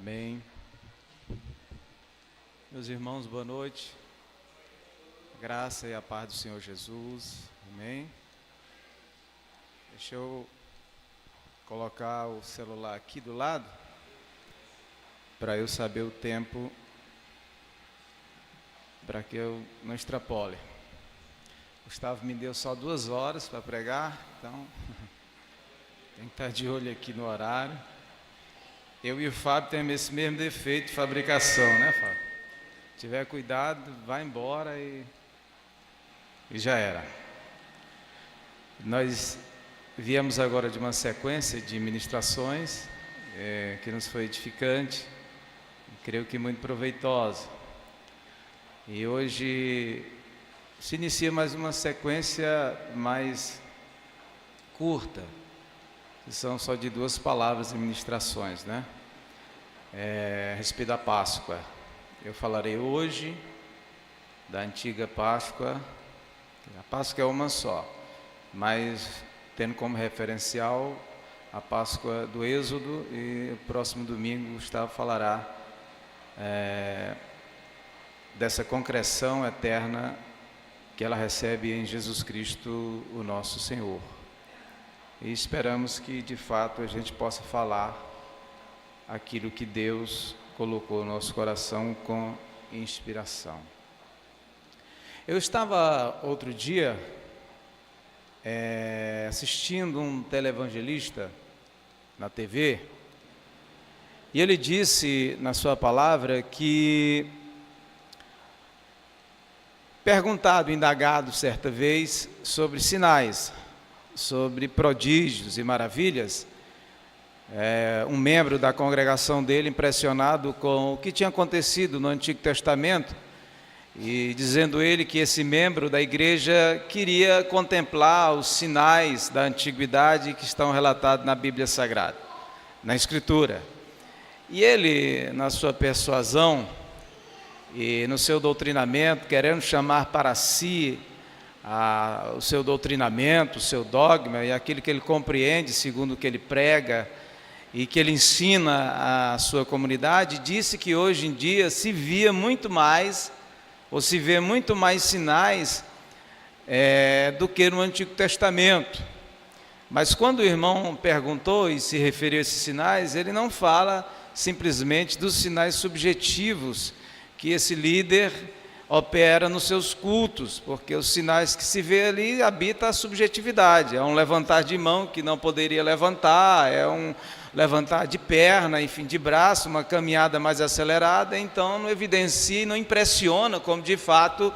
Amém. Meus irmãos, boa noite. A graça e a paz do Senhor Jesus. Amém. Deixa eu colocar o celular aqui do lado para eu saber o tempo, para que eu não extrapole. Gustavo me deu só 2 horas para pregar, então tem que estar de olho aqui no horário. Eu e o Fábio temos esse mesmo defeito de fabricação, né, Fábio? Se tiver cuidado, vai embora e já era. Nós viemos agora de uma sequência de ministrações que nos foi edificante, creio que muito proveitosa. E hoje se inicia mais uma sequência mais curta, que são só de 2 palavras de ministrações, né? A respeito da Páscoa. Eu falarei hoje da antiga Páscoa. A Páscoa é uma só, mas tendo como referencial a Páscoa do Êxodo, e o próximo domingo Gustavo falará dessa concreção eterna que ela recebe em Jesus Cristo, o nosso Senhor. E esperamos que de fato a gente possa falar aquilo que Deus colocou no nosso coração com inspiração. Eu estava outro dia assistindo um televangelista na TV, e ele disse na sua palavra que, perguntado, indagado certa vez sobre sinais, sobre prodígios e maravilhas, um membro da congregação dele, impressionado com o que tinha acontecido no Antigo Testamento, e dizendo ele que esse membro da igreja queria contemplar os sinais da antiguidade que estão relatados na Bíblia Sagrada, na Escritura. E ele, na sua persuasão e no seu doutrinamento, querendo chamar para si o seu doutrinamento, o seu dogma e aquilo que ele compreende segundo o que ele prega e que ele ensina à sua comunidade, disse que hoje em dia se vê muito mais sinais do que no Antigo Testamento. Mas quando o irmão perguntou e se referiu a esses sinais, ele não fala simplesmente dos sinais subjetivos que esse líder opera nos seus cultos, porque os sinais que se vê ali habita a subjetividade. É um levantar de mão que não poderia levantar, é um levantar de perna, enfim, de braço, uma caminhada mais acelerada. Então não evidencia e não impressiona como de fato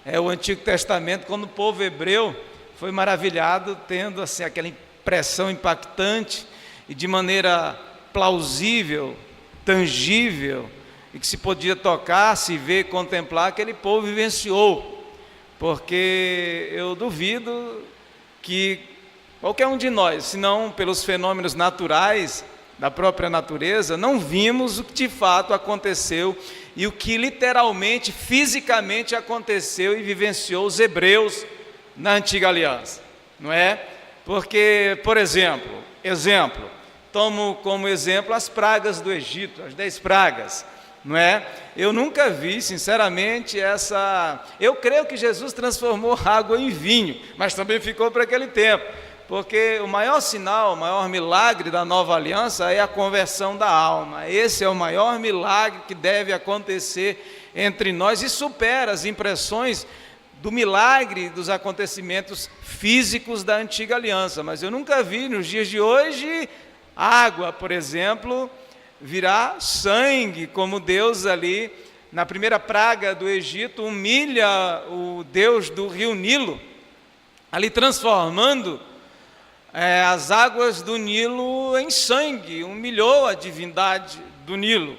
é o Antigo Testamento, quando o povo hebreu foi maravilhado, tendo assim aquela impressão impactante e de maneira plausível, tangível, e que se podia tocar, se ver, contemplar, aquele povo vivenciou. Porque eu duvido que qualquer um de nós, se não pelos fenômenos naturais da própria natureza, não vimos o que de fato aconteceu e o que literalmente, fisicamente aconteceu e vivenciou os hebreus na antiga aliança, não é? Porque, por exemplo, tomo como exemplo as pragas do Egito, as 10 pragas, não é? Eu nunca vi, sinceramente, eu creio que Jesus transformou água em vinho, mas também ficou para aquele tempo, porque o maior sinal, o maior milagre da nova aliança é a conversão da alma. Esse é o maior milagre que deve acontecer entre nós e supera as impressões do milagre dos acontecimentos físicos da antiga aliança. Mas eu nunca vi nos dias de hoje água, por exemplo, virar sangue, como Deus ali na primeira praga do Egito humilha o Deus do rio Nilo, ali transformando as águas do Nilo em sangue, humilhou a divindade do Nilo.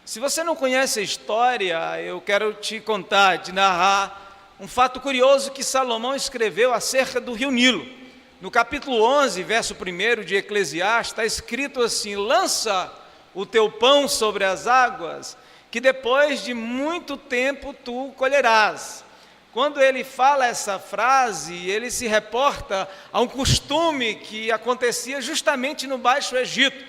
Se você não conhece a história, eu quero te contar, te narrar um fato curioso que Salomão escreveu acerca do rio Nilo. No capítulo 11, verso 1 de Eclesiastes, está escrito assim: lança o teu pão sobre as águas, que depois de muito tempo tu colherás. Quando ele fala essa frase, ele se reporta a um costume que acontecia justamente no Baixo Egito,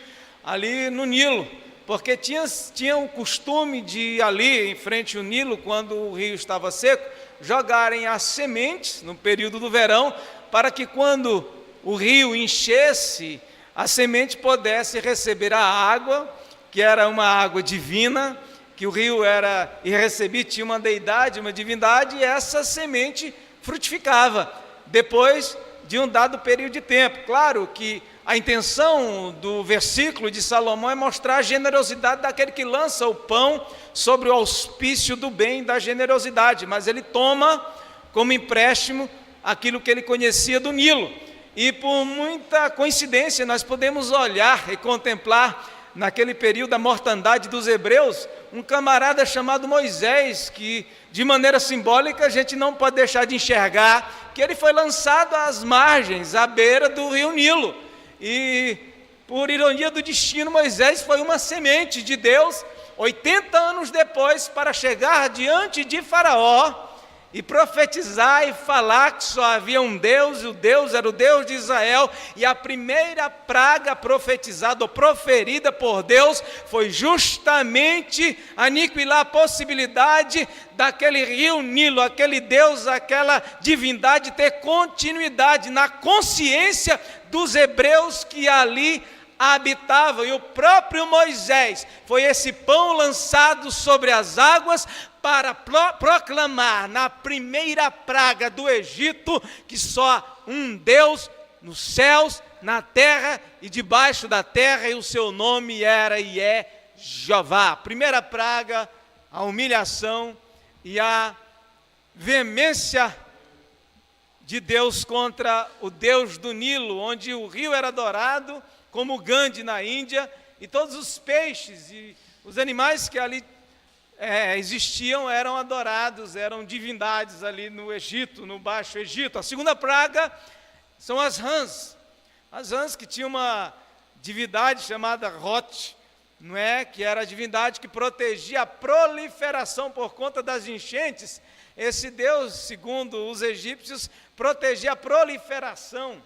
ali no Nilo, porque tinham o costume de ali, em frente ao Nilo, quando o rio estava seco, jogarem as sementes no período do verão, para que quando o rio enchesse, a semente pudesse receber a água, que era uma água divina, que o rio era e recebia, tinha uma deidade, uma divindade, e essa semente frutificava depois de um dado período de tempo. Claro que a intenção do versículo de Salomão é mostrar a generosidade daquele que lança o pão sobre o auspício do bem e da generosidade, mas ele toma como empréstimo aquilo que ele conhecia do Nilo. E por muita coincidência nós podemos olhar e contemplar naquele período da mortandade dos hebreus, um camarada chamado Moisés, que de maneira simbólica a gente não pode deixar de enxergar, que ele foi lançado às margens, à beira do rio Nilo, e por ironia do destino, Moisés foi uma semente de Deus, 80 anos depois, para chegar diante de Faraó, e profetizar e falar que só havia um Deus, e o Deus era o Deus de Israel, e a primeira praga profetizada ou proferida por Deus foi justamente aniquilar a possibilidade daquele rio Nilo, aquele Deus, aquela divindade ter continuidade na consciência dos hebreus que ali habitavam. E o próprio Moisés foi esse pão lançado sobre as águas para proclamar na primeira praga do Egito que só um Deus nos céus, na terra e debaixo da terra, e o seu nome era e é Jeová. Primeira praga, a humilhação e a veemência de Deus contra o Deus do Nilo, onde o rio era adorado como o Gandhi na Índia, e todos os peixes e os animais que ali existiam eram adorados, eram divindades ali no Egito, no Baixo Egito. A segunda praga são as rãs. As rãs que tinham uma divindade chamada Rote, não é? Que era a divindade que protegia a proliferação por conta das enchentes. Esse Deus, segundo os egípcios, protegia a proliferação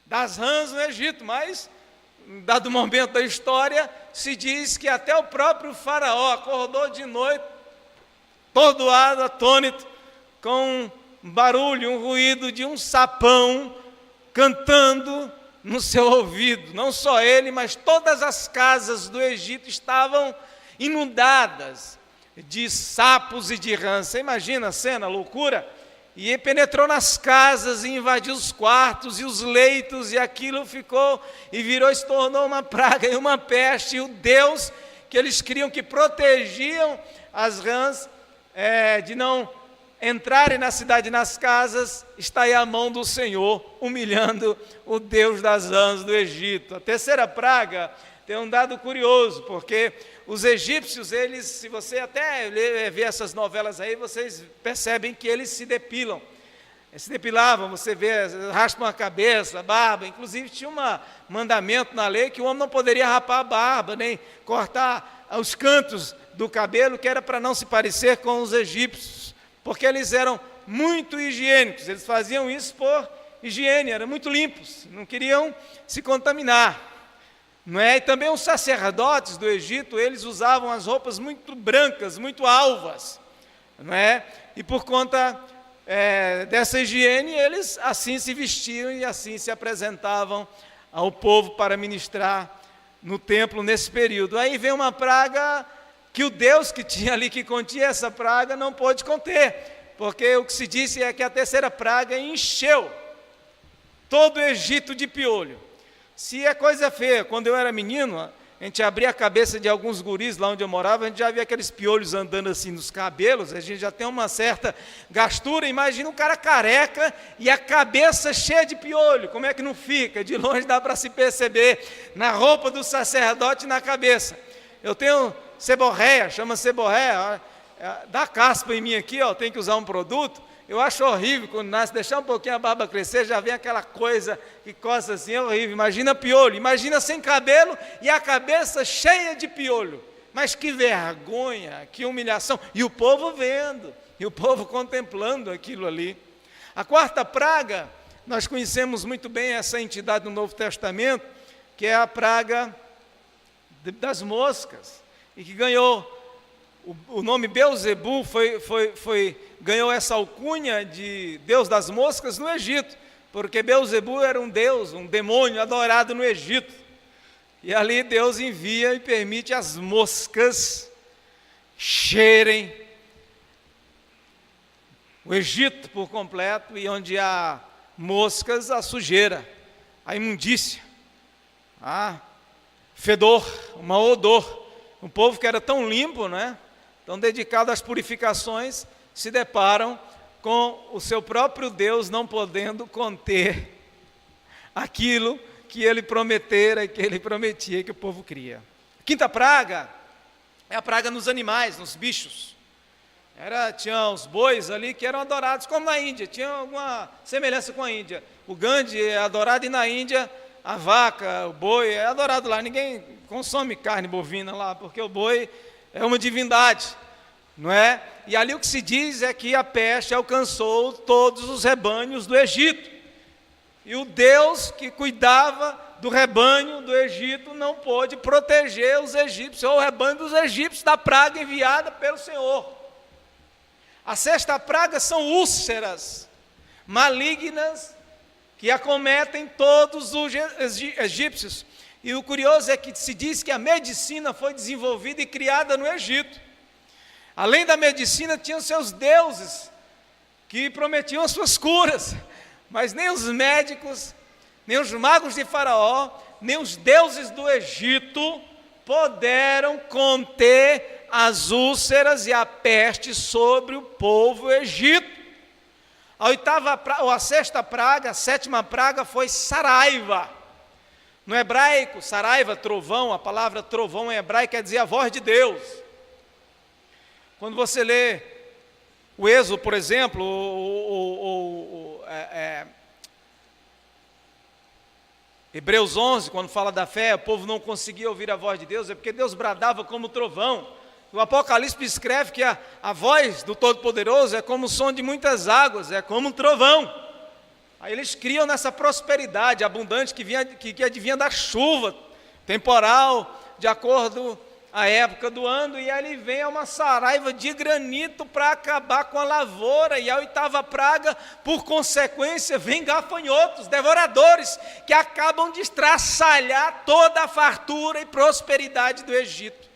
das rãs no Egito, mas dado momento da história, se diz que até o próprio faraó acordou de noite, todo atônito, com um barulho, um ruído de um sapão cantando no seu ouvido. Não só ele, mas todas as casas do Egito estavam inundadas de sapos e de rãs. Você imagina a cena, a loucura? E ele penetrou nas casas e invadiu os quartos e os leitos, e aquilo ficou e virou, se tornou uma praga e uma peste. E o Deus que eles criam, que protegiam as rãs de não entrarem na cidade, nas casas, está aí a mão do Senhor, humilhando o Deus das rãs do Egito. A terceira praga tem um dado curioso, porque os egípcios, eles, se você até ver essas novelas aí, vocês percebem que eles se depilam. Eles se depilavam, você vê, raspam a cabeça, a barba. Inclusive tinha um mandamento na lei que o homem não poderia rapar a barba, nem cortar os cantos do cabelo, que era para não se parecer com os egípcios, porque eles eram muito higiênicos, eles faziam isso por higiene, eram muito limpos, não queriam se contaminar. Não é? E também os sacerdotes do Egito, eles usavam as roupas muito brancas, muito alvas, não é? E por conta dessa higiene, eles assim se vestiam e assim se apresentavam ao povo para ministrar no templo nesse período. Aí vem uma praga que o Deus que tinha ali, que continha essa praga, não pôde conter, porque o que se disse é que a terceira praga encheu todo o Egito de piolho. Se é coisa feia, quando eu era menino, a gente abria a cabeça de alguns guris lá onde eu morava, a gente já via aqueles piolhos andando assim nos cabelos, a gente já tem uma certa gastura. Imagina um cara careca e a cabeça cheia de piolho, como é que não fica? De longe dá para se perceber, na roupa do sacerdote e na cabeça. Eu tenho seborréia, chama seborréia, dá caspa em mim aqui, ó, tem que usar um produto. Eu acho horrível quando nasce, deixar um pouquinho a barba crescer, já vem aquela coisa que coça assim, é horrível. Imagina piolho, imagina sem cabelo e a cabeça cheia de piolho. Mas que vergonha, que humilhação. E o povo vendo, e o povo contemplando aquilo ali. A quarta praga, nós conhecemos muito bem essa entidade no Novo Testamento, que é a praga das moscas. e que ganhou o nome Belzebu, ganhou essa alcunha de Deus das moscas no Egito, porque Belzebu era um deus, um demônio adorado no Egito. E ali Deus envia e permite as moscas cheirem o Egito por completo, e onde há moscas, a sujeira, a imundícia, fedor, um mau odor. Um povo que era tão limpo, né, tão dedicado às purificações, se deparam com o seu próprio Deus não podendo conter aquilo que ele prometera, que ele prometia que o povo cria. Quinta praga é a praga nos animais, nos bichos. Tinha os bois ali que eram adorados, como na Índia, tinha alguma semelhança com a Índia. O Gandhi é adorado, e na Índia a vaca, o boi é adorado lá. Ninguém consome carne bovina lá, porque o boi é uma divindade, não é? E ali o que se diz é que a peste alcançou todos os rebanhos do Egito. E o Deus que cuidava do rebanho do Egito não pôde proteger os egípcios, ou o rebanho dos egípcios, da praga enviada pelo Senhor. A sexta praga são úlceras malignas que acometem todos os egípcios. E o curioso é que se diz que a medicina foi desenvolvida e criada no Egito. Além da medicina, tinham seus deuses que prometiam as suas curas, mas nem os médicos, nem os magos de Faraó, nem os deuses do Egito puderam conter as úlceras e a peste sobre o povo egito. A sexta praga, a sétima praga foi saraiva. No hebraico, saraiva, trovão, a palavra trovão em hebraico quer dizer a voz de Deus. Quando você lê o Êxodo, por exemplo, Hebreus 11, quando fala da fé, o povo não conseguia ouvir a voz de Deus, é porque Deus bradava como trovão. O Apocalipse escreve que a voz do Todo-Poderoso é como o som de muitas águas, é como um trovão. Aí eles criam nessa prosperidade abundante que advinha da chuva temporal, de acordo a época do ano, e ali vem uma saraiva de granito para acabar com a lavoura. E a oitava praga, por consequência, vem gafanhotos, devoradores, que acabam de estraçalhar toda a fartura e prosperidade do Egito.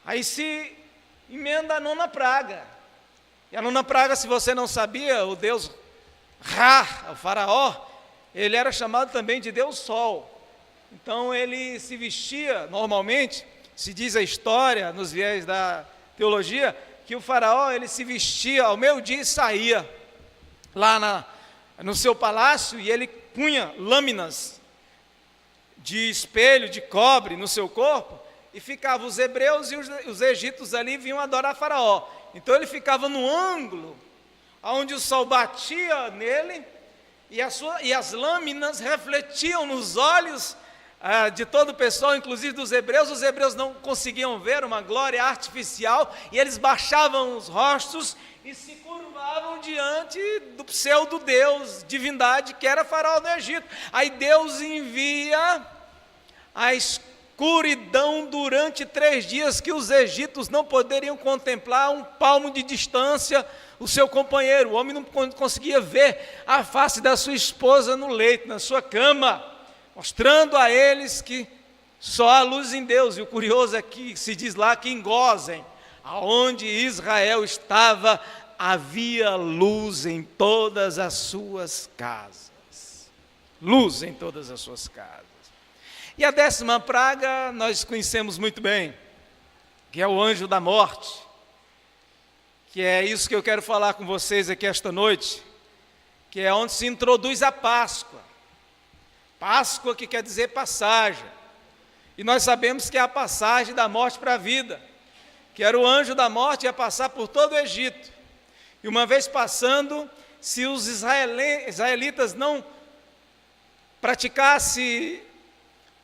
Aí se emenda a nona praga. E a nona praga, se você não sabia, o deus Ra, o faraó, ele era chamado também de Deus Sol. Então ele se vestia, normalmente, se diz a história, nos viés da teologia, que o faraó ele se vestia ao meio-dia e saía lá no seu palácio, e ele punha lâminas de espelho, de cobre no seu corpo, e ficavam os hebreus e os egípcios ali vinham adorar faraó. Então ele ficava no ângulo, onde o sol batia nele, e as lâminas refletiam nos olhos de todo o pessoal, inclusive dos hebreus. Os hebreus não conseguiam ver uma glória artificial, e eles baixavam os rostos e se curvavam diante do pseudo-deus, divindade, que era faraó do Egito. Aí Deus envia a escuridão durante 3 dias, que os egípcios não poderiam contemplar um palmo de distância o seu companheiro. O homem não conseguia ver a face da sua esposa no leito, na sua cama, mostrando a eles que só há luz em Deus. E o curioso é que se diz lá que em Gósen, aonde Israel estava, havia luz em todas as suas casas. Luz em todas as suas casas. E a 10ª praga nós conhecemos muito bem, que é o anjo da morte, que é isso que eu quero falar com vocês aqui esta noite, que é onde se introduz a Páscoa. Páscoa, que quer dizer passagem. E nós sabemos que é a passagem da morte para a vida, que era o anjo da morte, ia passar por todo o Egito. E uma vez passando, se os israelitas não praticassem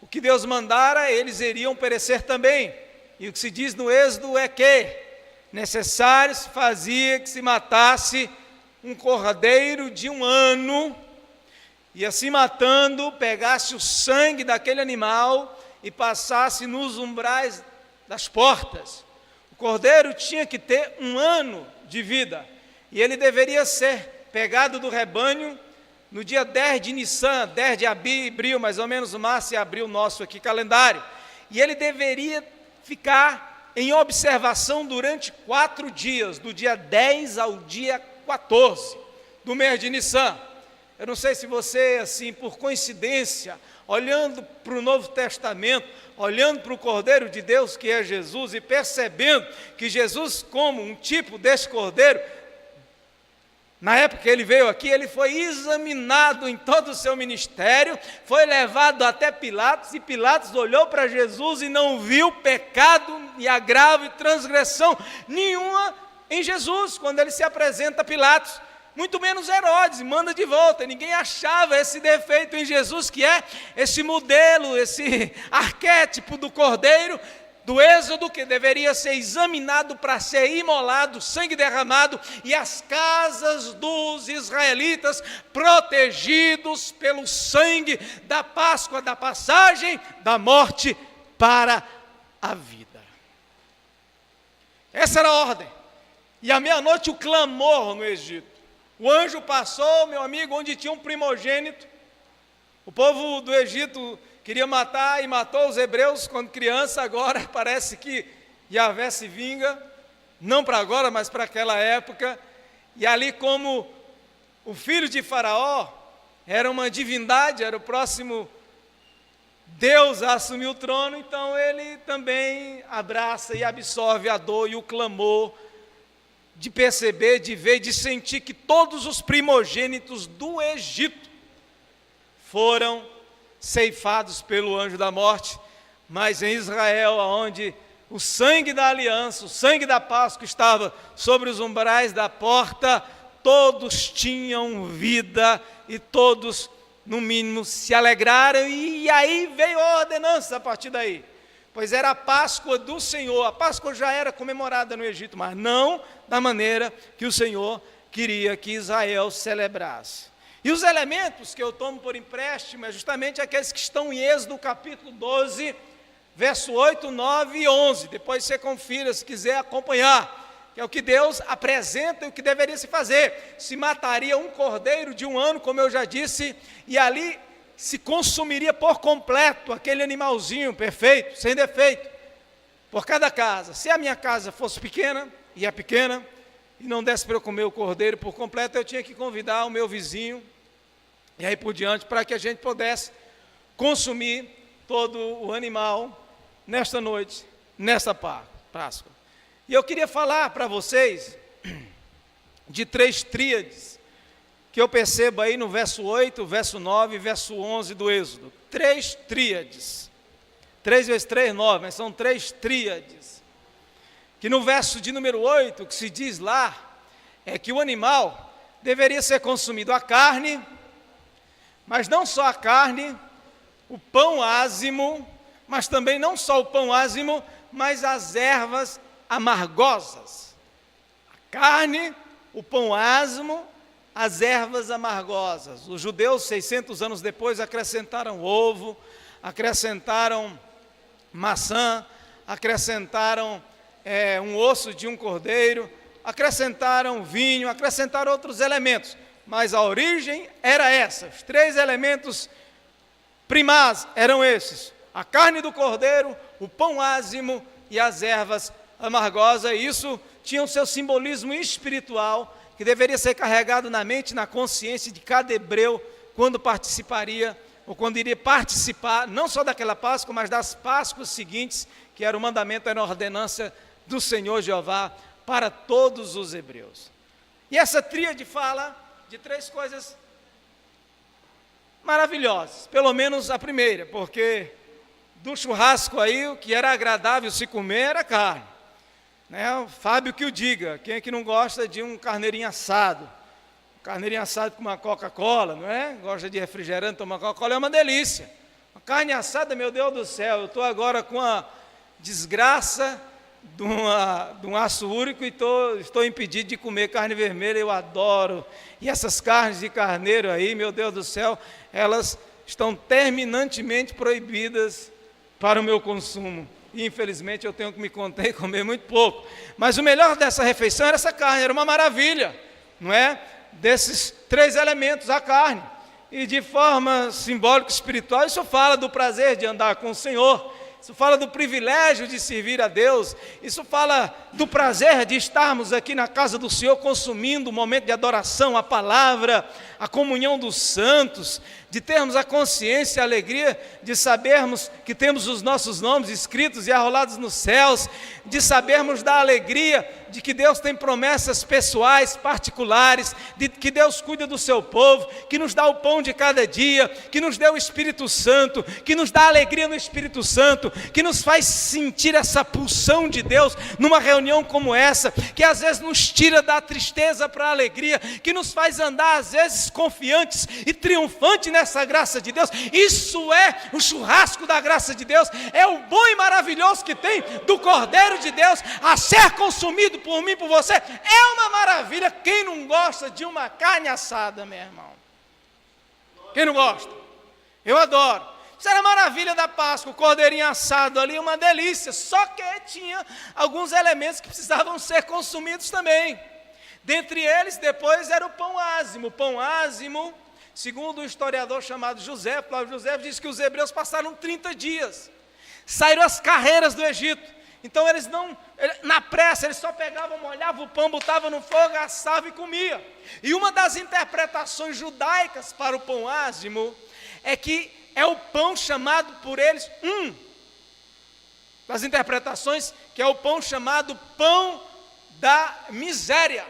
o que Deus mandara, eles iriam perecer também. E o que se diz no Êxodo é que necessário se fazia que se matasse um cordeiro de 1 ano, e assim matando, pegasse o sangue daquele animal e passasse nos umbrais das portas. O cordeiro tinha que ter 1 ano de vida, e ele deveria ser pegado do rebanho no dia 10 de Nissan, 10 de abril, mais ou menos, março e abril, nosso aqui calendário, e ele deveria ficar em observação durante 4 dias, do dia 10 ao dia 14 do mês de Nissan. Eu não sei se você, assim, por coincidência, olhando para o Novo Testamento, olhando para o Cordeiro de Deus, que é Jesus, e percebendo que Jesus, como um tipo desse Cordeiro, na época que ele veio aqui, ele foi examinado em todo o seu ministério, foi levado até Pilatos, e Pilatos olhou para Jesus e não viu pecado e agravo e transgressão nenhuma em Jesus, quando ele se apresenta a Pilatos. Muito menos Herodes, manda de volta. Ninguém achava esse defeito em Jesus, que é esse modelo, esse arquétipo do Cordeiro do Êxodo, que deveria ser examinado para ser imolado, sangue derramado, e as casas dos israelitas protegidos pelo sangue da Páscoa, da passagem da morte para a vida. Essa era a ordem. E à meia-noite o clamor no Egito. O anjo passou, meu amigo, onde tinha um primogênito. O povo do Egito queria matar e matou os hebreus quando criança. Agora parece que Yahvé se vinga, não para agora, mas para aquela época. E ali, como o filho de Faraó era uma divindade, era o próximo Deus a assumir o trono, então ele também abraça e absorve a dor e o clamor de perceber, de ver, de sentir que todos os primogênitos do Egito foram ceifados pelo anjo da morte, mas em Israel, onde o sangue da aliança, o sangue da Páscoa estava sobre os umbrais da porta, todos tinham vida e todos, no mínimo, se alegraram, e aí veio a ordenança a partir daí. Pois era a Páscoa do Senhor. A Páscoa já era comemorada no Egito, mas não da maneira que o Senhor queria que Israel celebrasse. E os elementos que eu tomo por empréstimo é justamente aqueles que estão em Êxodo capítulo 12, verso 8, 9 e 11. Depois você confira se quiser acompanhar, que é o que Deus apresenta e o que deveria se fazer. Se mataria um cordeiro de 1 ano, como eu já disse, e ali se consumiria por completo aquele animalzinho perfeito, sem defeito, por cada casa. Se a minha casa fosse pequena, e é pequena, e não desse para eu comer o cordeiro por completo, eu tinha que convidar o meu vizinho, e aí por diante, para que a gente pudesse consumir todo o animal nesta noite, nesta Páscoa. E eu queria falar para vocês de 3 tríades, que eu percebo aí no verso 8, verso 9 e verso 11 do Êxodo. 3 tríades. 3 vezes 3, 9, mas são 3 tríades. Que no verso de número 8, que se diz lá, é que o animal deveria ser consumido a carne, mas não só a carne, o pão ázimo, mas também não só o pão ázimo, mas as ervas amargosas. A carne, o pão ázimo, as ervas amargosas. Os judeus, 600 anos depois, acrescentaram ovo, acrescentaram maçã, acrescentaram um osso de um cordeiro, acrescentaram vinho, acrescentaram outros elementos, mas a origem era essa. Os 3 elementos primários eram esses: a carne do cordeiro, o pão ázimo e as ervas amargosas. E isso tinha o seu simbolismo espiritual, que deveria ser carregado na mente e na consciência de cada hebreu quando participaria, ou quando iria participar, não só daquela Páscoa, mas das Páscoas seguintes, que era o mandamento, era a ordenança do Senhor Jeová para todos os hebreus. E essa tríade fala de 3 coisas maravilhosas, pelo menos a primeira, porque do churrasco aí, o que era agradável se comer era carne. O Fábio que o diga, quem é que não gosta de um carneirinho assado? Um carneirinho assado com uma Coca-Cola, não é? Gosta de refrigerante, tomar Coca-Cola, é uma delícia. Uma carne assada, meu Deus do céu, eu estou agora com a desgraça de um aço úrico e estou impedido de comer carne vermelha, eu adoro. E essas carnes de carneiro aí, meu Deus do céu, elas estão terminantemente proibidas para o meu consumo. E infelizmente eu tenho que me conter e comer muito pouco. Mas o melhor dessa refeição era essa carne, era uma maravilha, não é? Desses 3 elementos, a carne. E de forma simbólica, espiritual, isso fala do prazer de andar com o Senhor, isso fala do privilégio de servir a Deus, isso fala do prazer de estarmos aqui na casa do Senhor, consumindo o momento de adoração, a palavra, a comunhão dos santos, de termos a consciência, a alegria de sabermos que temos os nossos nomes escritos e arrolados nos céus, de sabermos da alegria de que Deus tem promessas pessoais, particulares, de que Deus cuida do seu povo, que nos dá o pão de cada dia, que nos deu o Espírito Santo, que nos dá alegria no Espírito Santo, que nos faz sentir essa pulsão de Deus numa reunião como essa, que às vezes nos tira da tristeza para a alegria, que nos faz andar às vezes confiantes e triunfantes nessa graça de Deus. Isso é o churrasco da graça de Deus, é o bom e maravilhoso que tem do Cordeiro de Deus a ser consumido por mim, por você. É uma maravilha. Quem não gosta de uma carne assada, meu irmão? Quem não gosta? Eu adoro. Isso era a maravilha da Páscoa, o cordeirinho assado ali, uma delícia, só que tinha alguns elementos que precisavam ser consumidos também. Dentre eles, depois, era o pão ázimo. O pão ázimo, segundo um historiador chamado José, Flávio José, diz que os hebreus passaram 30 dias, saíram às carreiras do Egito. Então eles não, na pressa, eles só pegavam, molhavam o pão, botavam no fogo, assavam e comia. E uma das interpretações judaicas para o pão ázimo é que é o pão chamado por eles, das interpretações, que é o pão chamado pão da miséria.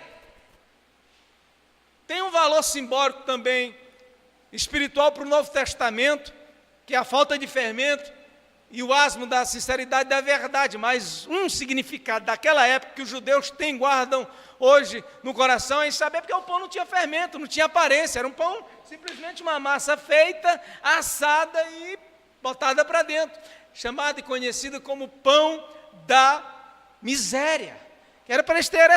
Tem um valor simbólico também, espiritual para o Novo Testamento, que é a falta de fermento, e o asmo da sinceridade da verdade, mas um significado daquela época que os judeus têm, guardam hoje no coração, é em saber porque o pão não tinha fermento, não tinha aparência, era um pão, simplesmente uma massa feita, assada e botada para dentro, chamado e conhecido como pão da miséria, que era para eles terem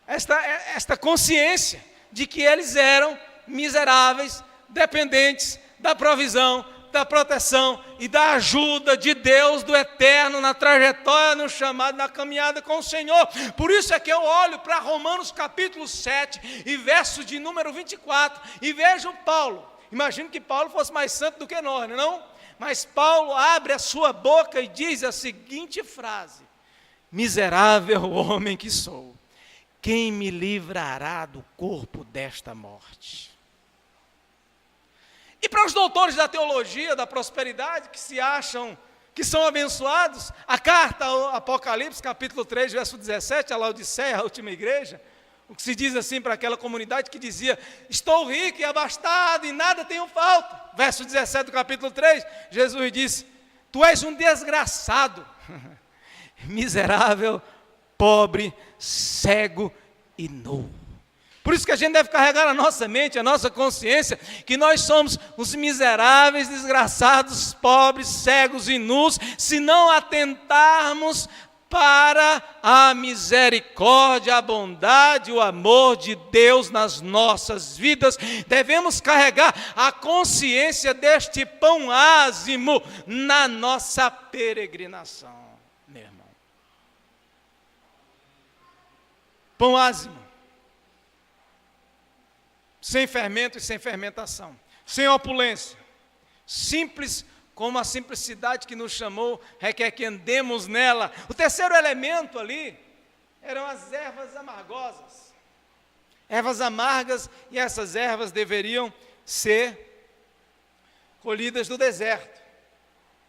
esta consciência de que eles eram miseráveis, dependentes da provisão, da proteção e da ajuda de Deus, do eterno, na trajetória, no chamado, na caminhada com o Senhor. Por isso é que eu olho para Romanos capítulo 7 e verso de número 24 e vejo Paulo. Imagino que Paulo fosse mais santo do que nós, não? Mas Paulo abre a sua boca e diz a seguinte frase: miserável homem que sou, quem me livrará do corpo desta morte? E para os doutores da teologia, da prosperidade, que se acham que são abençoados, a carta ao Apocalipse, capítulo 3, verso 17, a Laodiceia, a última igreja, o que se diz assim para aquela comunidade que dizia: estou rico e abastado e nada tenho falta. Verso 17 do capítulo 3, Jesus disse: tu és um desgraçado, miserável, pobre, cego e nu. Por isso que a gente deve carregar na nossa mente, a nossa consciência, que nós somos os miseráveis, desgraçados, pobres, cegos e nus, se não atentarmos para a misericórdia, a bondade, o amor de Deus nas nossas vidas. Devemos carregar a consciência deste pão ázimo na nossa peregrinação, meu irmão. Pão ázimo. Sem fermento e sem fermentação, sem opulência, simples como a simplicidade que nos chamou, requer que andemos nela. O terceiro elemento ali eram as ervas amargosas, ervas amargas, e essas ervas deveriam ser colhidas do deserto,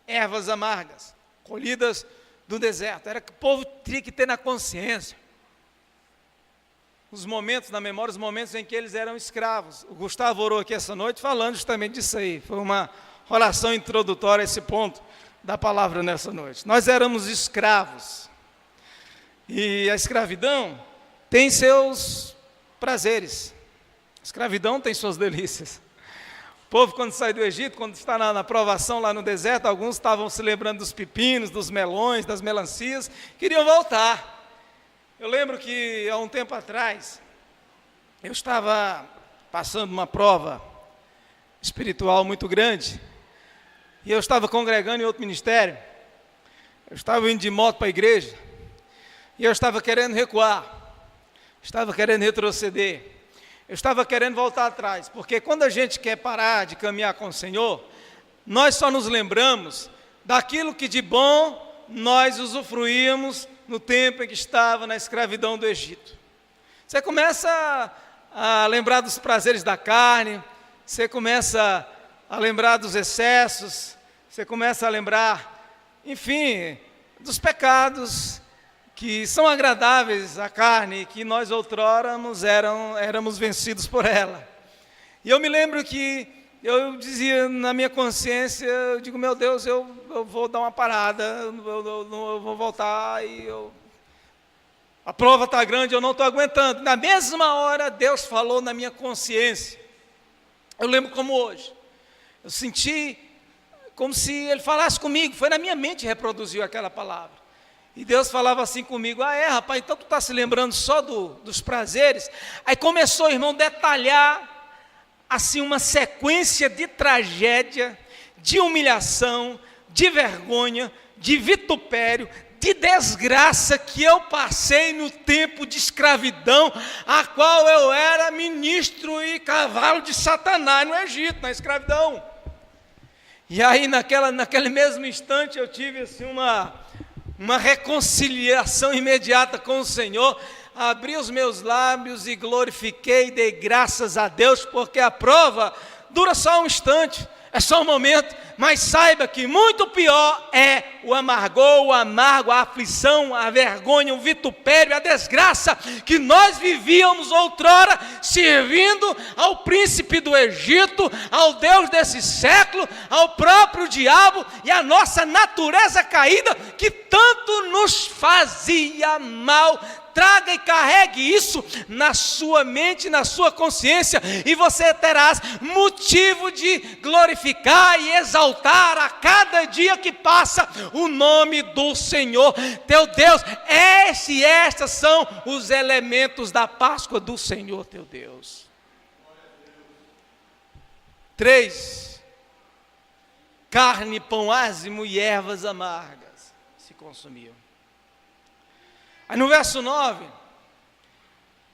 ervas amargas, colhidas do deserto, era que o povo teria que ter na consciência. Os momentos, na memória, os momentos em que eles eram escravos. O Gustavo orou aqui essa noite falando justamente disso aí. Foi uma oração introdutória a esse ponto da palavra nessa noite. Nós éramos escravos. E a escravidão tem seus prazeres. A escravidão tem suas delícias. O povo, quando sai do Egito, quando está na provação lá no deserto, alguns estavam se lembrando dos pepinos, dos melões, das melancias, queriam voltar. Eu lembro que há um tempo atrás, eu estava passando uma prova espiritual muito grande, e eu estava congregando em outro ministério, eu estava indo de moto para a igreja, e eu estava querendo recuar, estava querendo retroceder, eu estava querendo voltar atrás, porque quando a gente quer parar de caminhar com o Senhor, nós só nos lembramos daquilo que de bom nós usufruíamos no tempo em que estava na escravidão do Egito. Você começa a lembrar dos prazeres da carne, você começa a lembrar dos excessos, você começa a lembrar, enfim, dos pecados que são agradáveis à carne, que nós outrora éramos vencidos por ela. E eu me lembro que eu dizia na minha consciência, eu digo, meu Deus, eu vou dar uma parada, eu vou voltar, a prova está grande, eu não estou aguentando. Na mesma hora, Deus falou na minha consciência. Eu lembro como hoje. Eu senti como se Ele falasse comigo, foi na minha mente que reproduziu aquela palavra. E Deus falava assim comigo, rapaz, então tu está se lembrando só dos prazeres? Aí começou, irmão, a detalhar, assim, uma sequência de tragédia, de humilhação, de vergonha, de vitupério, de desgraça que eu passei no tempo de escravidão, a qual eu era ministro e cavalo de Satanás no Egito, na escravidão. E aí naquele mesmo instante eu tive assim, uma reconciliação imediata com o Senhor, abri os meus lábios e glorifiquei, dei graças a Deus, porque a prova dura só um instante, é só um momento, mas saiba que muito pior é o amargor, o amargo, a aflição, a vergonha, o vitupério, a desgraça que nós vivíamos outrora, servindo ao príncipe do Egito, ao Deus desse século, ao próprio diabo e à nossa natureza caída, que tanto nos fazia mal. Traga e carregue isso na sua mente, na sua consciência, e você terás motivo de glorificar e exaltar a cada dia que passa o nome do Senhor teu Deus. Estes são os elementos da Páscoa do Senhor teu Deus. 3. Carne, pão ázimo e ervas amargas se consumiam. Aí no verso 9,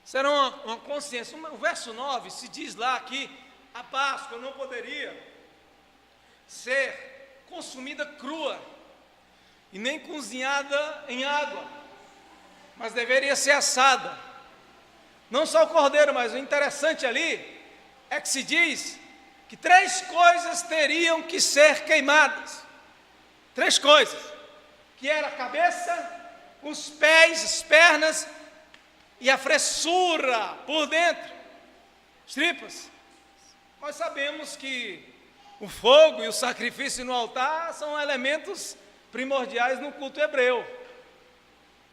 será uma consciência. O verso 9 se diz lá que a Páscoa não poderia ser consumida crua e nem cozinhada em água, mas deveria ser assada. Não só o cordeiro, mas o interessante ali é que se diz que 3 coisas teriam que ser queimadas. 3 coisas, que era a cabeça, os pés, as pernas e a fressura por dentro, as tripas. Nós sabemos que o fogo e o sacrifício no altar são elementos primordiais no culto hebreu.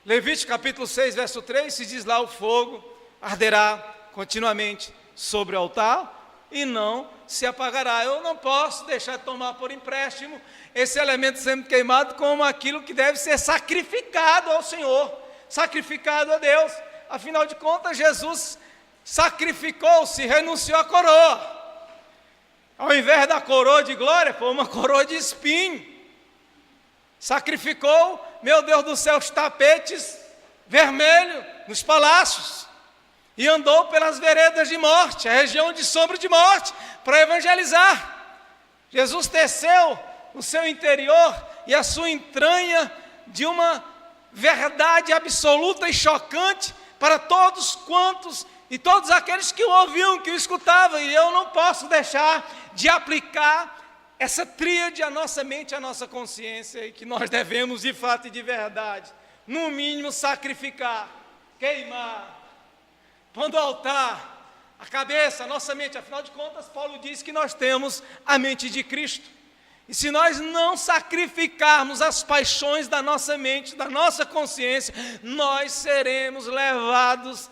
Levítico capítulo 6, verso 3, se diz lá: o fogo arderá continuamente sobre o altar e não se apagará. Eu não posso deixar de tomar por empréstimo esse elemento sendo queimado como aquilo que deve ser sacrificado ao Senhor, sacrificado a Deus. Afinal de contas, Jesus sacrificou-se, renunciou à coroa. Ao invés da coroa de glória, foi uma coroa de espinho. Sacrificou, meu Deus do céu, os tapetes vermelhos nos palácios. E andou pelas veredas de morte, a região de sombra de morte, para evangelizar. Jesus teceu o seu interior e a sua entranha de uma verdade absoluta e chocante para todos quantos e todos aqueles que o ouviam, que o escutavam. E eu não posso deixar de aplicar essa tríade à nossa mente, à nossa consciência, e que nós devemos, de fato e de verdade, no mínimo sacrificar, queimar, pôr no altar a cabeça, a nossa mente. Afinal de contas, Paulo diz que nós temos a mente de Cristo. E se nós não sacrificarmos as paixões da nossa mente, da nossa consciência, nós seremos levados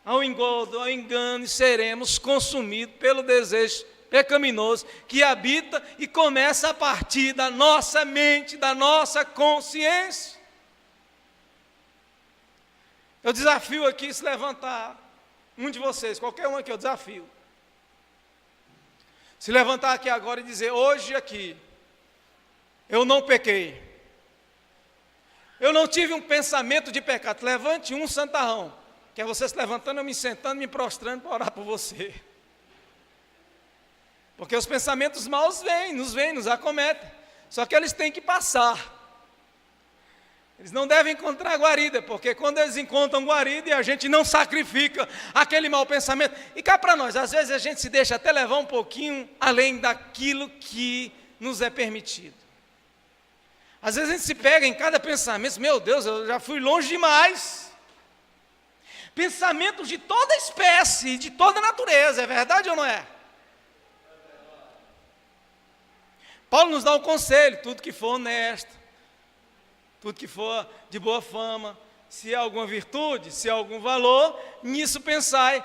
ao engodo, ao engano, e seremos consumidos pelo desejo pecaminoso que habita e começa a partir da nossa mente, da nossa consciência. Eu desafio aqui se levantar, um de vocês, qualquer um aqui, eu desafio. Se levantar aqui agora e dizer: hoje aqui, eu não pequei. Eu não tive um pensamento de pecado. Levante um santarrão, que é você se levantando, eu me sentando, me prostrando para orar por você. Porque os pensamentos maus vêm, nos acometem. Só que eles têm que passar. Eles não devem encontrar guarida, porque quando eles encontram guarida e a gente não sacrifica aquele mau pensamento, e cá para nós, às vezes a gente se deixa até levar um pouquinho além daquilo que nos é permitido. Às vezes a gente se pega em cada pensamento, meu Deus, eu já fui longe demais. Pensamentos de toda espécie, de toda natureza, é verdade ou não é? Paulo nos dá um conselho: tudo que for honesto, tudo que for de boa fama, se há alguma virtude, se há algum valor, nisso pensai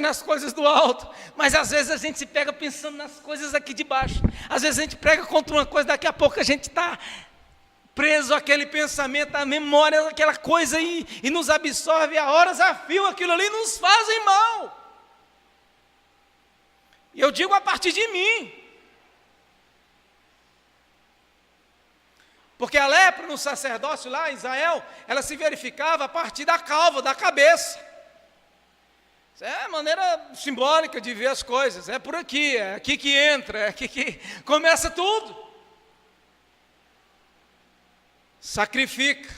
nas coisas do alto. Mas às vezes a gente se pega pensando nas coisas aqui de baixo. Às vezes a gente prega contra uma coisa, daqui a pouco a gente está preso àquele pensamento, à memória daquela coisa e nos absorve, a horas a fio, aquilo ali nos fazem mal. E eu digo a partir de mim. Porque a lepra no sacerdócio lá em Israel, ela se verificava a partir da calva, da cabeça. Isso é a maneira simbólica de ver as coisas. É por aqui, é aqui que entra, é aqui que começa tudo. Sacrifica.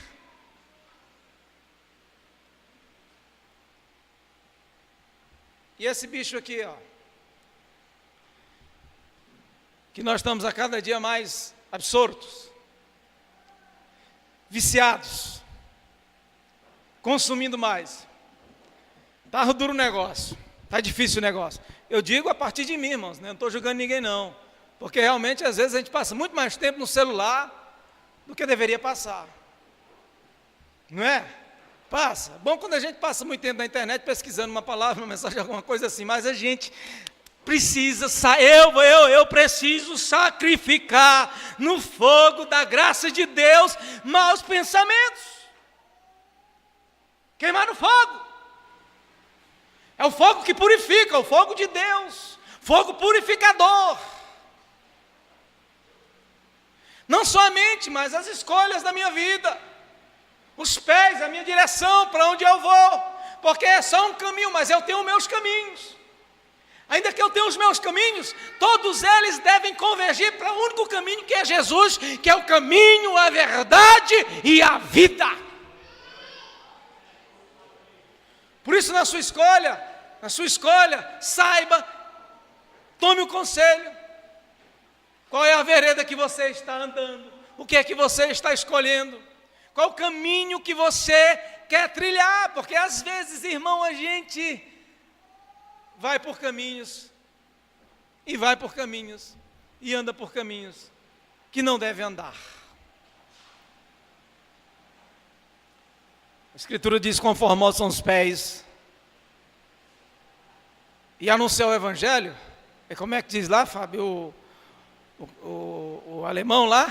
E esse bicho aqui, ó, que nós estamos a cada dia mais absortos, viciados, consumindo mais. Está duro o negócio, está difícil o negócio. Eu digo a partir de mim, irmãos, né? Não estou julgando ninguém não, porque realmente às vezes a gente passa muito mais tempo no celular do que deveria passar, não é? Passa. Bom quando a gente passa muito tempo na internet pesquisando uma palavra, uma mensagem, alguma coisa assim, mas a gente precisa, eu preciso sacrificar no fogo da graça de Deus maus pensamentos. Queimar no fogo. É o fogo que purifica, o fogo de Deus, fogo purificador. Não só a mente, mas as escolhas da minha vida, os pés, a minha direção, para onde eu vou, porque é só um caminho, mas eu tenho meus caminhos. Ainda que eu tenha os meus caminhos, todos eles devem convergir para o único caminho, que é Jesus, que é o caminho, a verdade e a vida. Por isso, na sua escolha, saiba, tome o conselho. Qual é a vereda que você está andando? O que é que você está escolhendo? Qual o caminho que você quer trilhar? Porque às vezes, irmão, a gente vai por caminhos, e vai por caminhos, e anda por caminhos que não deve andar. A Escritura diz: conformosos são os pés, e anunciar o Evangelho. E como é que diz lá, Fábio, o alemão lá?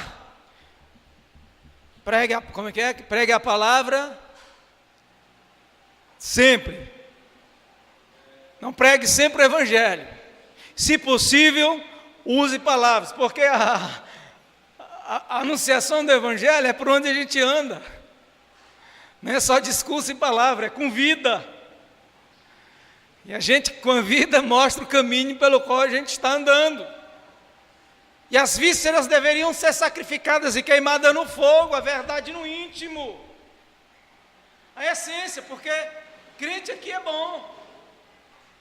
Como é que é? Pregue a palavra sempre. Não pregue sempre o Evangelho. Se possível, use palavras, porque a anunciação do Evangelho é por onde a gente anda. Não é só discurso e palavra, é com vida. E a gente, com a vida, mostra o caminho pelo qual a gente está andando. E as vísceras deveriam ser sacrificadas e queimadas no fogo, a verdade no íntimo. A essência, porque crente aqui é bom.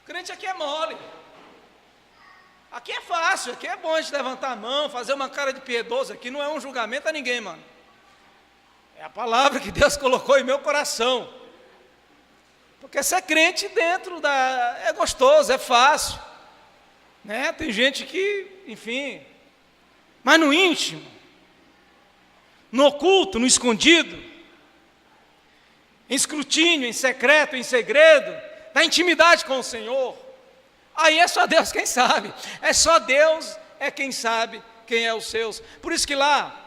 Crente aqui é mole. Aqui é fácil, aqui é bom a gente levantar a mão, fazer uma cara de piedoso. Aqui não é um julgamento a ninguém, mano. É a palavra que Deus colocou em meu coração. Porque ser crente dentro é gostoso, é fácil, né? Tem gente que, enfim, mas no íntimo, no oculto, no escondido, em escrutínio, em secreto, em segredo, na intimidade com o Senhor, aí é só Deus quem sabe, é só Deus quem sabe quem é os seus. Por isso que lá,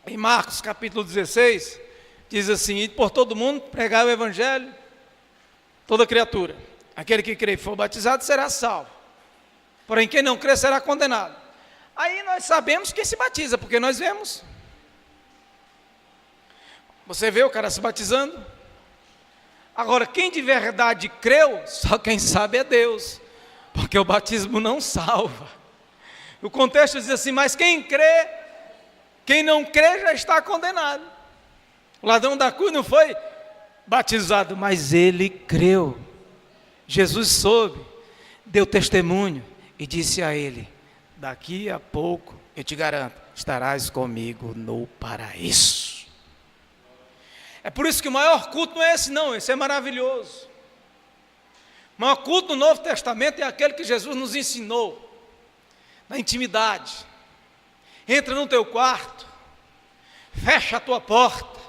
em Marcos capítulo 16, diz assim: e por todo mundo pregar o Evangelho, toda criatura, aquele que crê e for batizado será salvo, porém quem não crê será condenado. Aí nós sabemos quem se batiza, porque nós vemos. Você vê o cara se batizando. Agora, quem de verdade creu, só quem sabe é Deus, porque o batismo não salva. O contexto diz assim, mas quem crê, quem não crê já está condenado. O ladrão da cruz não foi batizado, mas ele creu. Jesus soube, deu testemunho e disse a ele, daqui a pouco, eu te garanto, estarás comigo no paraíso. É por isso que o maior culto não é esse não, esse é maravilhoso. O maior culto no Novo Testamento é aquele que Jesus nos ensinou, na intimidade. Entra no teu quarto, fecha a tua porta,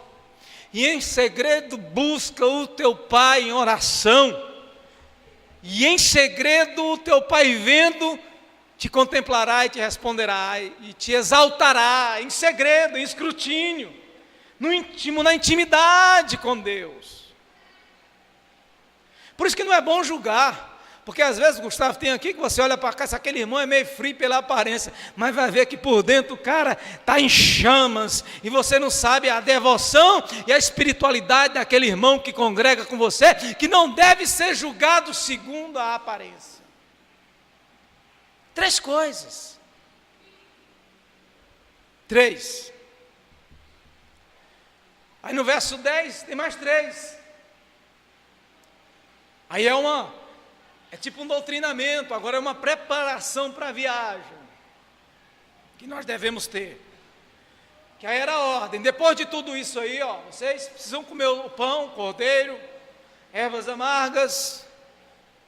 e em segredo busca o teu Pai em oração, e em segredo o teu Pai vendo, te contemplará e te responderá, e te exaltará, em segredo, em escrutínio, no íntimo, na intimidade com Deus. Por isso que não é bom julgar, porque às vezes, Gustavo, tem aqui que você olha para cá, se aquele irmão é meio frio pela aparência, mas vai ver que por dentro o cara está em chamas, e você não sabe a devoção e a espiritualidade daquele irmão que congrega com você, que não deve ser julgado segundo a aparência. 3 coisas. 3. Aí no verso 10 tem mais 3. Aí é tipo um doutrinamento, agora é uma preparação para a viagem, que nós devemos ter. Que aí era a ordem, depois de tudo isso aí, vocês precisam comer o pão, o cordeiro, ervas amargas,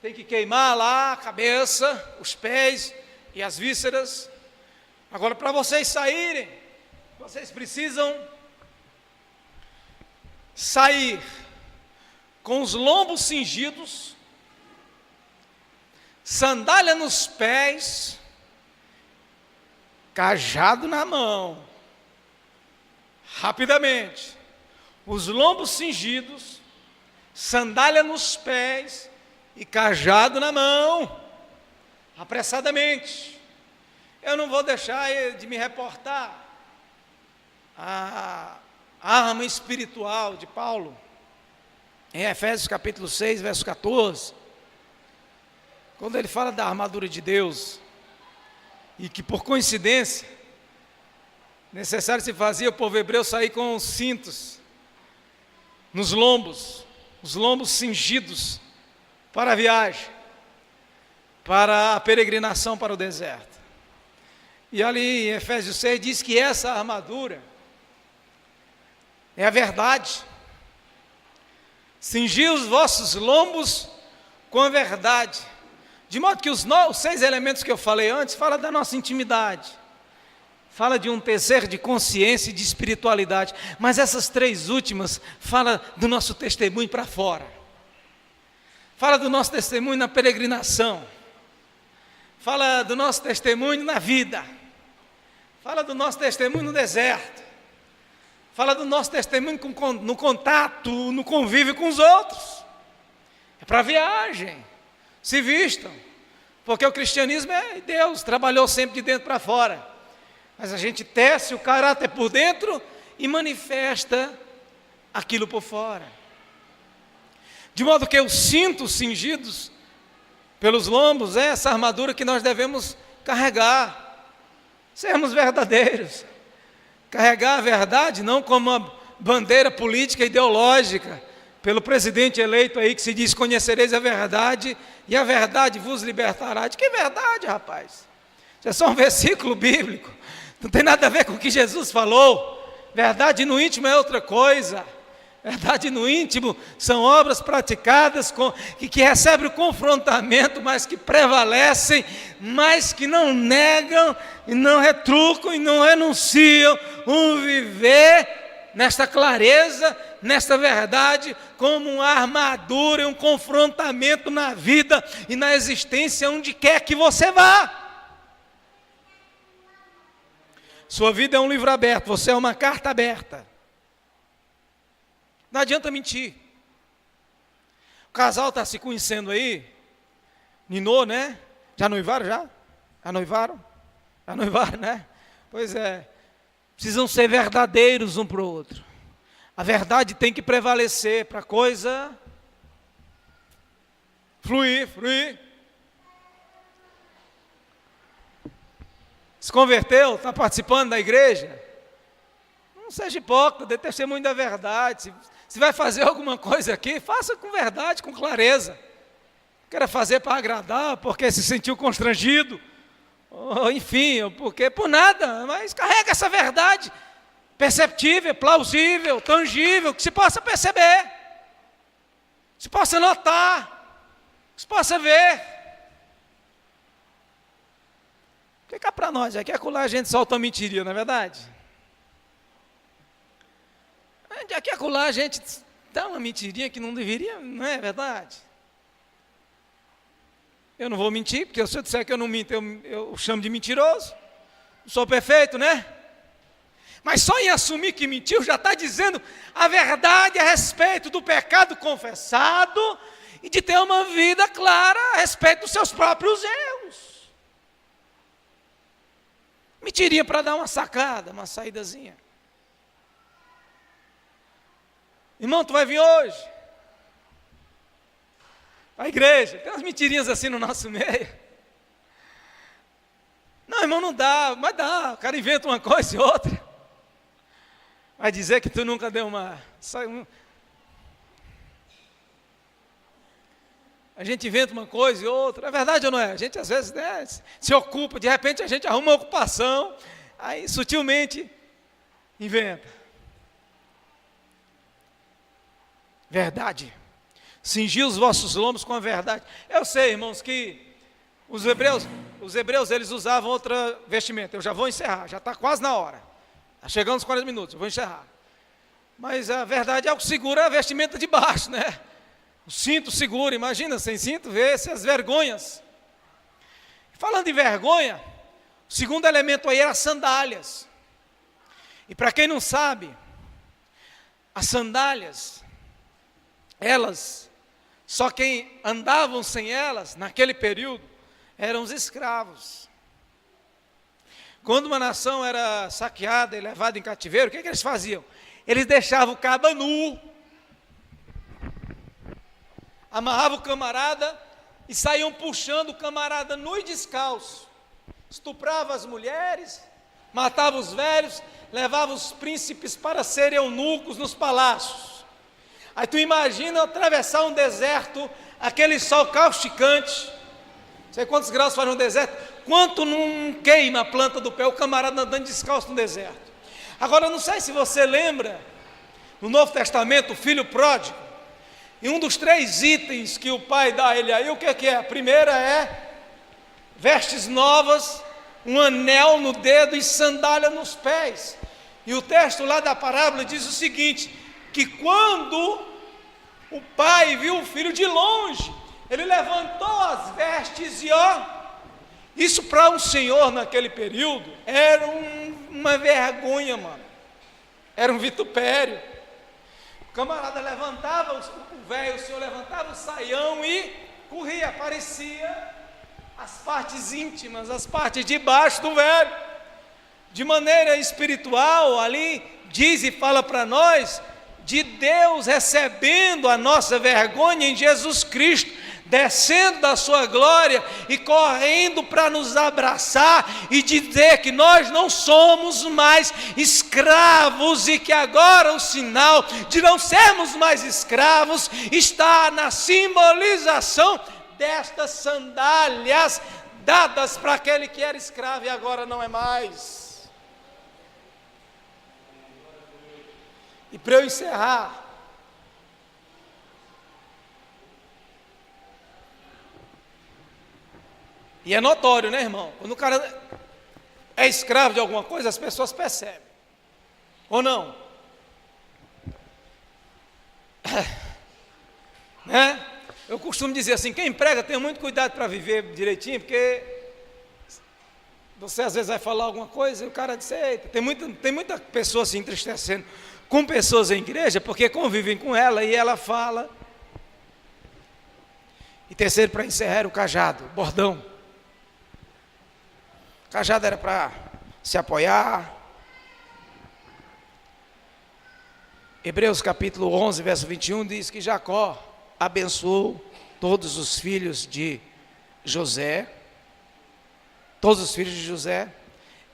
tem que queimar lá a cabeça, os pés e as vísceras. Agora para vocês saírem, vocês precisam sair com os lombos cingidos, sandália nos pés, cajado na mão. Rapidamente, os lombos cingidos, sandália nos pés e cajado na mão, apressadamente. Eu não vou deixar de me reportar a arma espiritual de Paulo, em Efésios capítulo 6, verso 14, quando ele fala da armadura de Deus, e que por coincidência, necessário se fazia o povo hebreu sair com os cintos nos lombos, os lombos cingidos para a viagem, para a peregrinação para o deserto. E ali em Efésios 6 diz que essa armadura é a verdade. Cingir os vossos lombos com a verdade. De modo que os 6 elementos que eu falei antes, fala da nossa intimidade. Fala de um tecer de consciência e de espiritualidade. Mas essas 3 últimas, fala do nosso testemunho para fora. Fala do nosso testemunho na peregrinação. Fala do nosso testemunho na vida. Fala do nosso testemunho no deserto. Fala do nosso testemunho no contato, no convívio com os outros. É para a viagem. Se vistam. Porque o cristianismo é Deus, trabalhou sempre de dentro para fora. Mas a gente tece o caráter por dentro e manifesta aquilo por fora. De modo que os cintos cingidos pelos lombos é essa armadura que nós devemos carregar. Sermos verdadeiros. Carregar a verdade não como uma bandeira política ideológica, pelo presidente eleito aí que se diz: conhecereis a verdade e a verdade vos libertará. De que verdade, rapaz? Isso é só um versículo bíblico, não tem nada a ver com o que Jesus falou. Verdade no íntimo é outra coisa. Verdade no íntimo são obras praticadas que recebem o confrontamento, mas que prevalecem, mas que não negam, e não retrucam, e não renunciam um viver nesta clareza, nesta verdade, como uma armadura e um confrontamento na vida e na existência onde quer que você vá. Sua vida é um livro aberto, você é uma carta aberta. Não adianta mentir. O casal está se conhecendo aí, ninou, né? Já noivaram já? Já noivaram? A noivar, né? Pois é. Precisam ser verdadeiros um para o outro. A verdade tem que prevalecer para a coisa fluir. Se converteu, está participando da igreja? Não seja hipócrita, dê testemunho da verdade. Se vai fazer alguma coisa aqui, faça com verdade, com clareza. Queira fazer para agradar, porque se sentiu constrangido, ou, enfim, porque por nada, mas carrega essa verdade perceptível, plausível, tangível, que se possa perceber, se possa notar, se possa ver. Porque cá para nós, aqui acolá a gente solta uma mentirinha, não é verdade? Aqui acolá a gente dá uma mentirinha que não deveria, não é verdade? Eu não vou mentir, porque se eu disser que eu não minto, eu chamo de mentiroso. Não sou perfeito, né? Mas só em assumir que mentiu já está dizendo a verdade a respeito do pecado confessado e de ter uma vida clara a respeito dos seus próprios erros. Mentirinha para dar uma sacada, uma saídazinha. Irmão, tu vai vir hoje? A igreja, tem umas mentirinhas assim no nosso meio. Não, irmão, não dá, mas dá. O cara inventa uma coisa e outra. Vai dizer que tu nunca deu uma... A gente inventa uma coisa e outra. É verdade ou não é? A gente às vezes, né, se ocupa, de repente a gente arruma uma ocupação, aí sutilmente inventa. Verdade. Cingir os vossos lombos com a verdade. Eu sei, irmãos, que os hebreus eles usavam outra vestimenta. Eu já vou encerrar, já está quase na hora. Está chegando os 40 minutos, eu vou encerrar. Mas a verdade é o que segura a vestimenta de baixo, né? O cinto segura, imagina, sem cinto, vê-se as vergonhas. Falando em vergonha, o segundo elemento aí era as sandálias. E para quem não sabe, as sandálias, elas, só quem andavam sem elas, naquele período, eram os escravos. Quando uma nação era saqueada e levada em cativeiro, o que eles faziam? Eles deixavam o caba nu, amarravam o camarada e saíam puxando o camarada nu e descalço. Estupravam as mulheres, matavam os velhos, levavam os príncipes para serem eunucos nos palácios. Aí tu imagina atravessar um deserto, aquele sol causticante, não sei quantos graus faz no deserto, quanto não queima a planta do pé, o camarada andando descalço no deserto. Agora, eu não sei se você lembra, no Novo Testamento, o filho pródigo, e um dos 3 itens que o pai dá a ele aí, o que é? A primeira é vestes novas, um anel no dedo e sandália nos pés. E o texto lá da parábola diz o seguinte, que quando o pai viu o filho de longe, ele levantou as vestes e isso para um senhor naquele período era uma vergonha, mano. Era um vitupério. O camarada levantava, o senhor levantava o saião e corria, aparecia as partes íntimas, as partes de baixo do velho. De maneira espiritual, ali diz e fala para nós de Deus recebendo a nossa vergonha em Jesus Cristo, descendo da sua glória e correndo para nos abraçar e dizer que nós não somos mais escravos e que agora o sinal de não sermos mais escravos está na simbolização destas sandálias dadas para aquele que era escravo e agora não é mais. E para eu encerrar, e é notório, né, irmão? Quando o cara é escravo de alguma coisa, as pessoas percebem. Ou não? Né? Eu costumo dizer assim, quem prega tem muito cuidado para viver direitinho, porque você às vezes vai falar alguma coisa e o cara diz, eita, tem muita pessoa se entristecendo com pessoas em igreja, porque convivem com ela e ela fala. E terceiro, para encerrar, o cajado, o bordão. cajado era para se apoiar. Hebreus capítulo 11, verso 21 diz que Jacó abençoou todos os filhos de José,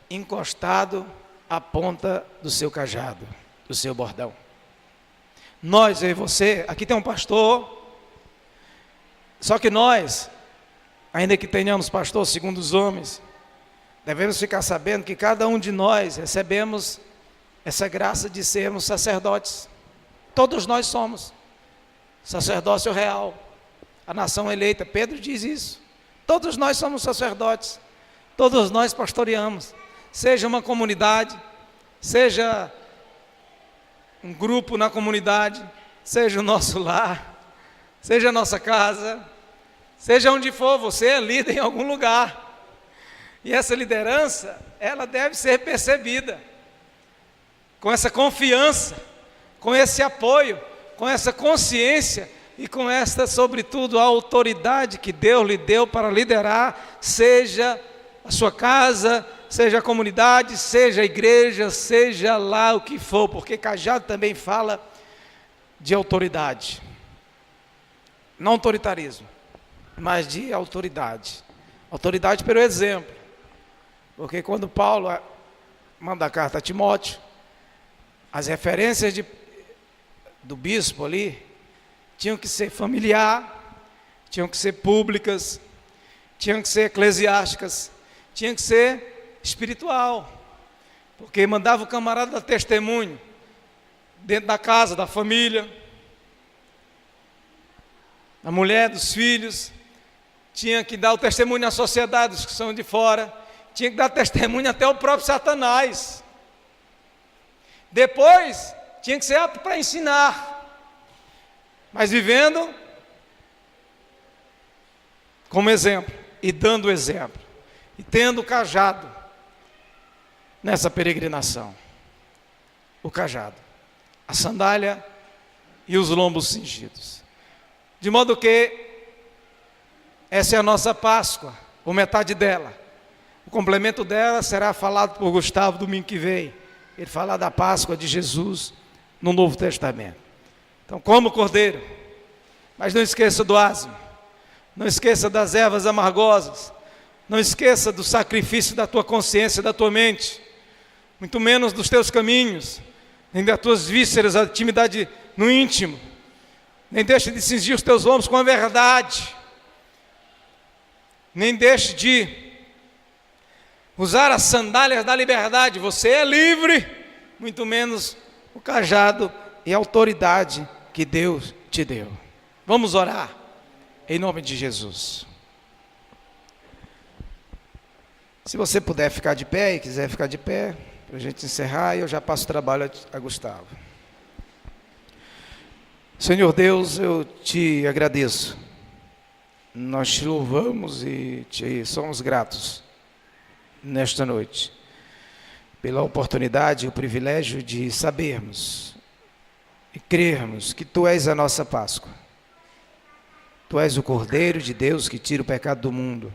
encostado à ponta do seu cajado, do seu bordão. Nós, eu e você, aqui tem um pastor, só que nós, ainda que tenhamos pastor segundo os homens, devemos ficar sabendo que cada um de nós recebemos essa graça de sermos sacerdotes. Todos nós somos sacerdócio real, a nação eleita. Pedro diz isso. Todos nós somos sacerdotes, todos nós pastoreamos, seja uma comunidade, seja um grupo na comunidade, seja o nosso lar, seja a nossa casa, seja onde for, você é líder em algum lugar. E essa liderança, ela deve ser percebida com essa confiança, com esse apoio, com essa consciência e com esta, sobretudo, a autoridade que Deus lhe deu para liderar, seja a sua casa, seja a comunidade, seja a igreja, seja lá o que for, porque cajado também fala de autoridade, não autoritarismo, mas de autoridade. Autoridade pelo exemplo, porque quando Paulo manda a carta a Timóteo, as referências do bispo ali tinham que ser familiar, tinham que ser públicas, tinham que ser eclesiásticas, tinham que ser espiritual, porque mandava o camarada dar testemunho dentro da casa, da família, da mulher, dos filhos, tinha que dar o testemunho à sociedade, os que são de fora, tinha que dar testemunho até o próprio Satanás. Depois, tinha que ser apto para ensinar, mas vivendo como exemplo, e dando exemplo, e tendo o cajado nessa peregrinação. O cajado, a sandália e os lombos cingidos. De modo que essa é a nossa Páscoa, ou metade dela. O complemento dela será falado por Gustavo domingo que vem. Ele fala da Páscoa de Jesus no Novo Testamento. Então, como cordeiro, mas não esqueça do asno, não esqueça das ervas amargosas, não esqueça do sacrifício da tua consciência, da tua mente, muito menos dos teus caminhos, nem das tuas vísceras, a intimidade no íntimo, nem deixe de cingir os teus lombos com a verdade, nem deixe de usar as sandálias da liberdade. Você é livre, muito menos o cajado e a autoridade que Deus te deu. Vamos orar em nome de Jesus. Se você puder ficar de pé e quiser ficar de pé, para a gente encerrar, eu já passo o trabalho a Gustavo. Senhor Deus, eu te agradeço. Nós te louvamos e te somos gratos nesta noite, pela oportunidade e o privilégio de sabermos e crermos que Tu és a nossa Páscoa. Tu és o Cordeiro de Deus que tira o pecado do mundo.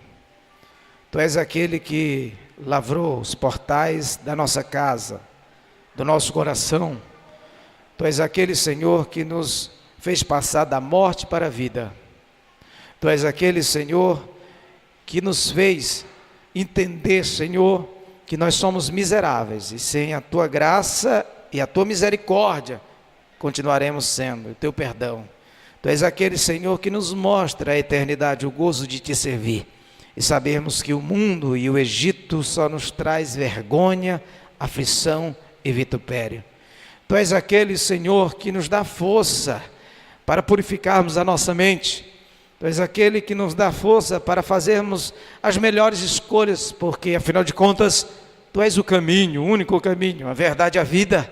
Tu és aquele que lavrou os portais da nossa casa, do nosso coração. Tu és aquele, Senhor, que nos fez passar da morte para a vida. Tu és aquele, Senhor, que nos fez entender, Senhor, que nós somos miseráveis e sem a Tua graça e a Tua misericórdia continuaremos sendo, o Teu perdão. Tu és aquele, Senhor, que nos mostra a eternidade, o gozo de Te servir e sabermos que o mundo e o Egito só nos traz vergonha, aflição e vitupério. Tu és aquele, Senhor, que nos dá força para purificarmos a nossa mente. Tu és aquele que nos dá força para fazermos as melhores escolhas, porque, afinal de contas, Tu és o caminho, o único caminho, a verdade e a vida.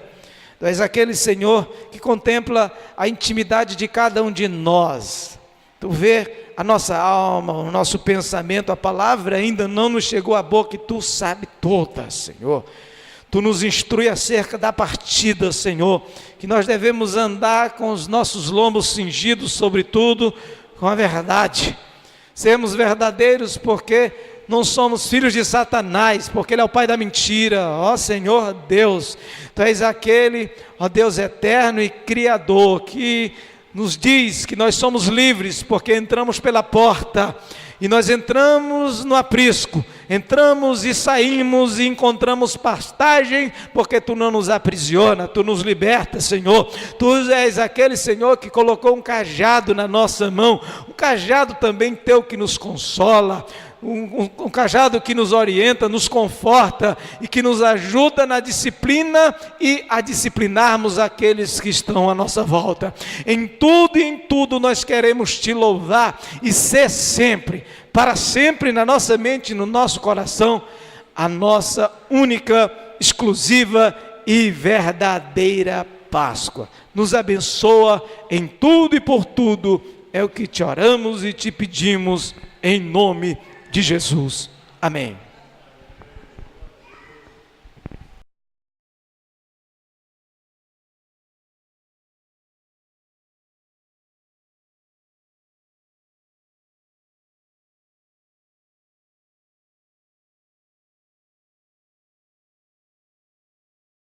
Tu és aquele, Senhor, que contempla a intimidade de cada um de nós. Tu vê a nossa alma, o nosso pensamento, a palavra ainda não nos chegou à boca e Tu sabe toda, Senhor. Tu nos instrui acerca da partida, Senhor, que nós devemos andar com os nossos lombos cingidos, sobretudo, com a verdade. Sermos verdadeiros porque não somos filhos de Satanás, porque ele é o pai da mentira. Ó Senhor Deus, Tu és aquele, ó Deus eterno e criador, que nos diz que nós somos livres, porque entramos pela porta, e nós entramos no aprisco, entramos e saímos e encontramos pastagem, porque Tu não nos aprisiona, Tu nos liberta, Senhor. Tu és aquele, Senhor, que colocou um cajado na nossa mão, um cajado também Teu que nos consola, um cajado que nos orienta, nos conforta e que nos ajuda na disciplina e a disciplinarmos aqueles que estão à nossa volta. Em tudo e em tudo nós queremos Te louvar e ser sempre, para sempre na nossa mente e no nosso coração, a nossa única, exclusiva e verdadeira Páscoa. Nos abençoa em tudo e por tudo, é o que Te oramos e Te pedimos em nome de Jesus. Amém.